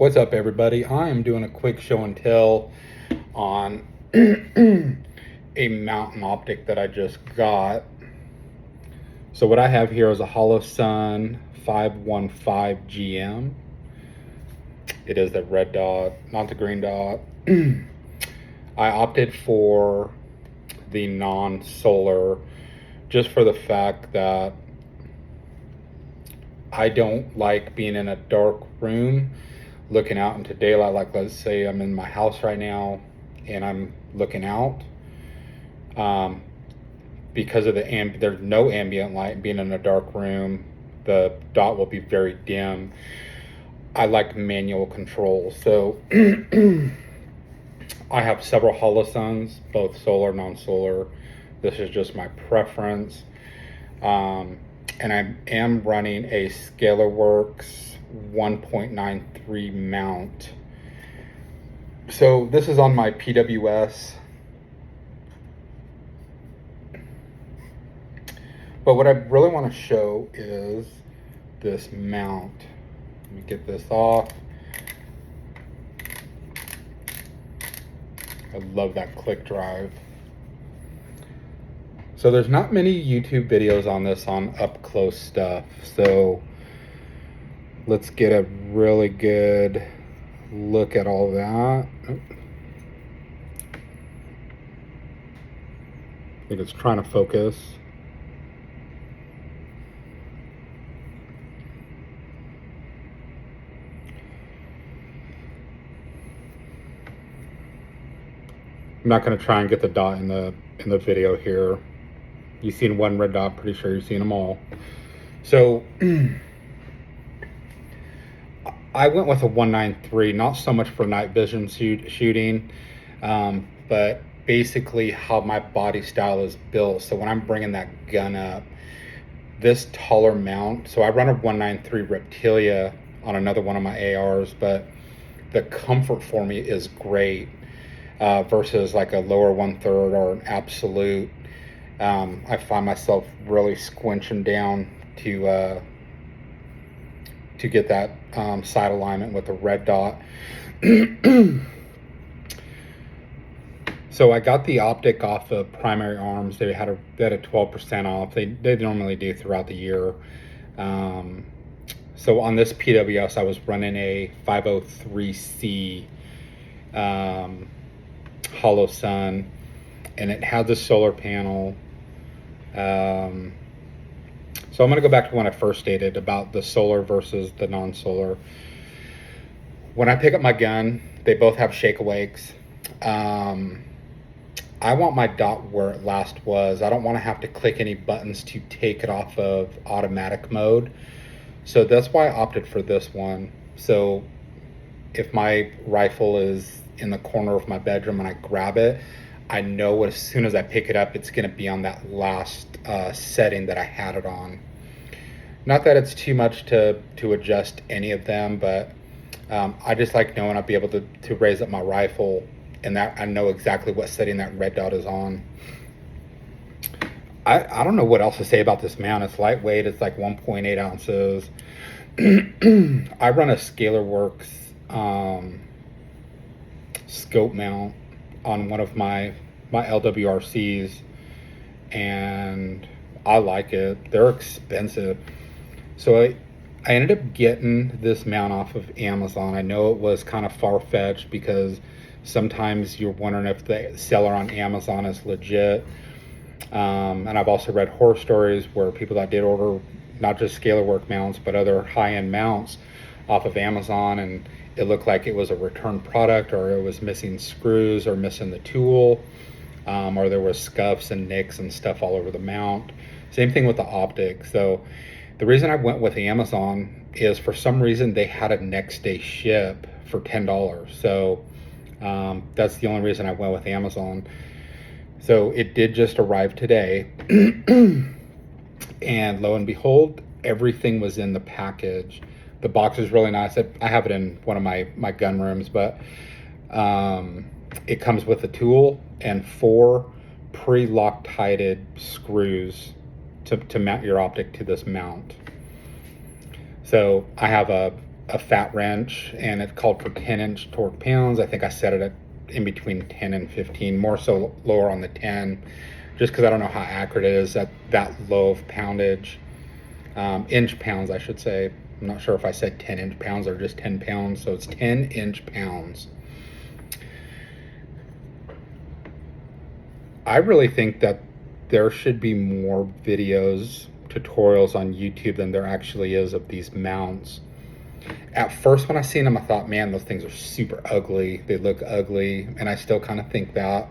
What's up, everybody? I am doing a quick show and tell on a mountain optic that I just got. So what I have here is a Holosun 515 GM. It is the red dot, not the green dot. I opted for the non-solar just for the fact that I don't like being in a dark room looking out into daylight. Like, let's say I'm in my house right now and I'm looking out, because of there's no ambient light. Being in a dark room, the dot will be very dim. I like manual control, so I have several Holosuns, both solar, non-solar. This is just my preference. And I am running a Scalerworks 1.93 mount. So this is on my PWS. But what I really want to show is this mount. Let me get this off. I love that click drive. So there's not many YouTube videos on this on up close stuff. So let's get a really good look at all that. I think it's trying to focus. I'm not going to try and get the dot in the video here. You've seen one red dot, pretty sure you've seen them all. So I went with a 193, not so much for night vision shooting, but basically how my body style is built. So when I'm bringing that gun up, this taller mount, so I run a 193 Reptilia on another one of my ARs, but the comfort for me is great versus like a lower 1/3 or an absolute. I find myself really squinching down to get that side alignment with the red dot. So I got the optic off of Primary Arms. They had a 12% off. They normally do throughout the year. So on this PWS, I was running a 503C Holosun, and it had the solar panel. So I'm going to go back to when I first stated about the solar versus the non-solar. When I pick up my gun, they both have shake awakes. I want my dot where it last was. I don't want to have to click any buttons to take it off of automatic mode. So that's why I opted for this one. So if my rifle is in the corner of my bedroom and I grab it, I know as soon as I pick it up, it's going to be on that last setting that I had it on. Not that it's too much to adjust any of them, but I just like knowing I'll be able to raise up my rifle and that I know exactly what setting that red dot is on. I don't know what else to say about this mount. It's lightweight. It's like 1.8 ounces. I run a Scalerworks scope mount on one of my LWRCs, and I like it. They're expensive. So I ended up getting this mount off of Amazon. I know it was kind of far-fetched because sometimes you're wondering if the seller on Amazon is legit. And I've also read horror stories where people that did order not just Scalerwork mounts, but other high-end mounts off of Amazon, and it looked like it was a return product, or it was missing screws or missing the tool, or there was scuffs and nicks and stuff all over the mount. Same thing with the optic. So the reason I went with Amazon is for some reason they had a next day ship for $10. So that's the only reason I went with Amazon. So it did just arrive today. And lo and behold, everything was in the package. The box is really nice. I have it in one of my gun rooms, but it comes with a tool and 4 pre-Loctited screws to mount your optic to this mount. So I have a a fat wrench, and it called for 10-inch torque pounds. I think I set it at in between 10 and 15, more so lower on the 10, just because I don't know how accurate it is at that low of poundage. Inch pounds, I should say. I'm not sure if I said 10-inch pounds or just 10 pounds, so it's 10-inch pounds. I really think that there should be more videos, tutorials on YouTube than there actually is of these mounts. At first, when I seen them, I thought, man, those things are super ugly. They look ugly, and I still kind of think that.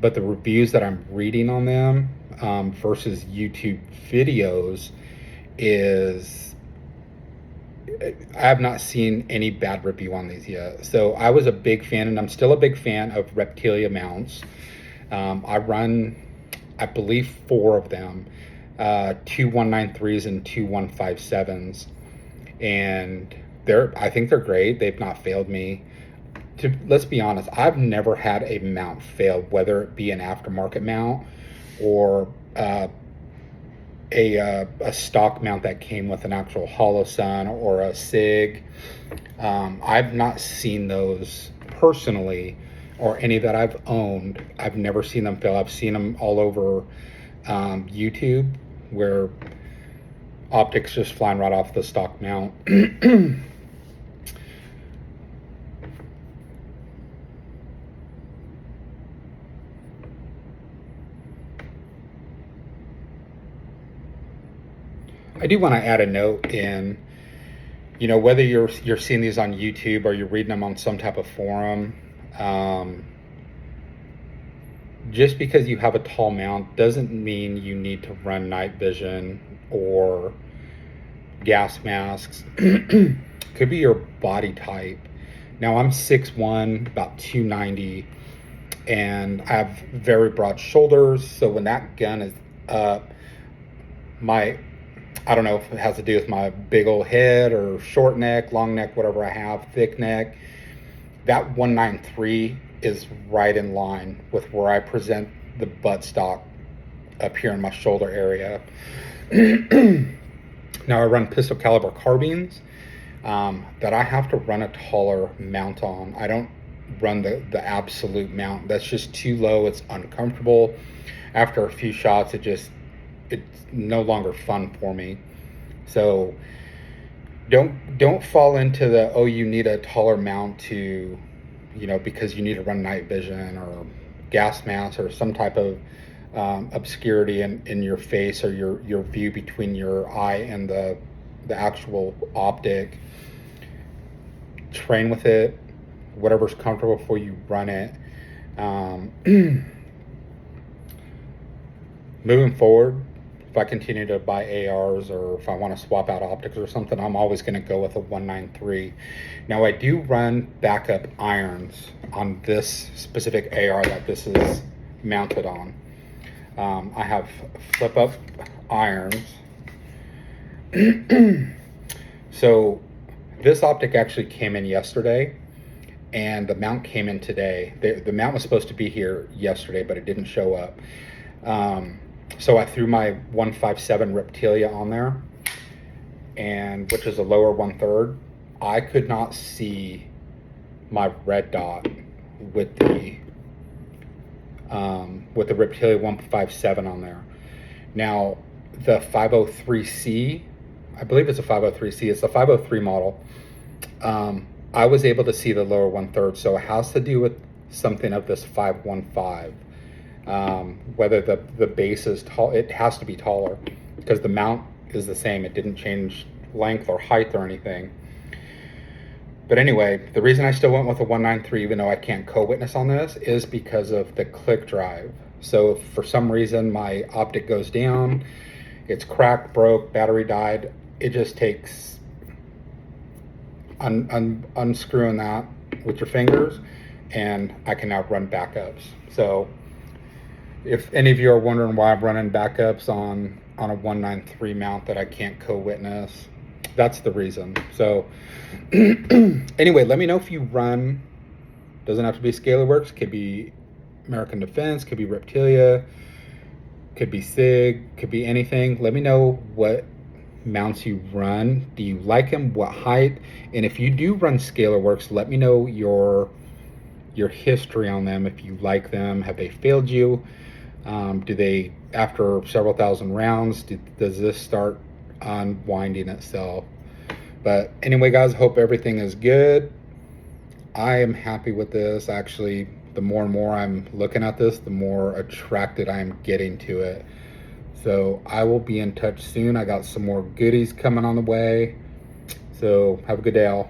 But the reviews that I'm reading on them versus YouTube videos is, I have not seen any bad review on these yet. So I was a big fan, and I'm still a big fan of Reptilia mounts. I run, I believe, 4 of them, 2 193s and 2 157s. And I think they're great. They've not failed me. Let's be honest, I've never had a mount fail, whether it be an aftermarket mount or a stock mount that came with an actual Holosun or a SIG. I've not seen those personally, or any that I've owned. I've never seen them fail. I've seen them all over YouTube where optics just flying right off the stock mount. I do want to add a note in, whether you're seeing these on YouTube or you're reading them on some type of forum, just because you have a tall mount doesn't mean you need to run night vision or gas masks. Could be your body type. Now, I'm 6'1", about 290, and I have very broad shoulders, so when that gun is up, I don't know if it has to do with my big old head or short neck, long neck, whatever I have, thick neck. That 193 is right in line with where I present the buttstock up here in my shoulder area. Now, I run pistol caliber carbines that I have to run a taller mount on. I don't run the absolute mount. That's just too low. It's uncomfortable. After a few shots, it's no longer fun for me. So don't fall into the, you need a taller mount to, because you need to run night vision or gas mask or some type of obscurity in your face or your view between your eye and the actual optic. Train with it, whatever's comfortable for you, run it. Moving forward, if I continue to buy ARs or if I want to swap out optics or something, I'm always going to go with a 193. Now, I do run backup irons on this specific AR that this is mounted on. I have flip-up irons. So this optic actually came in yesterday, and the mount came in today. The mount was supposed to be here yesterday, but it didn't show up. So I threw my 157 Reptilia on there, and which is a lower 1/3. I could not see my red dot with the Reptilia 157 on there. Now, the 503C, I believe it's a 503C, it's the 503 model. I was able to see the lower 1/3, so it has to do with something of this 515. Whether the base is tall, it has to be taller because the mount is the same. It didn't change length or height or anything. But anyway, the reason I still went with a 193, even though I can't co-witness on this, is because of the click drive. So if for some reason my optic goes down, it's cracked, broke, battery died, it just takes unscrewing that with your fingers, and I can now run backups. So if any of you are wondering why I'm running backups on a 193 mount that I can't co-witness, that's the reason. So anyway, let me know if you run, doesn't have to be Scalerworks, could be American Defense, could be Reptilia, could be SIG, could be anything. Let me know what mounts you run. Do you like them? What height? And if you do run Scalerworks, let me know your history on them. If you like them, have they failed you? Do they, after several thousand rounds, does this start unwinding itself? But anyway, guys, hope everything is good. I am happy with this. Actually, the more and more I'm looking at this, the more attracted I am getting to it. So I will be in touch soon. I got some more goodies coming on the way. So have a good day, all.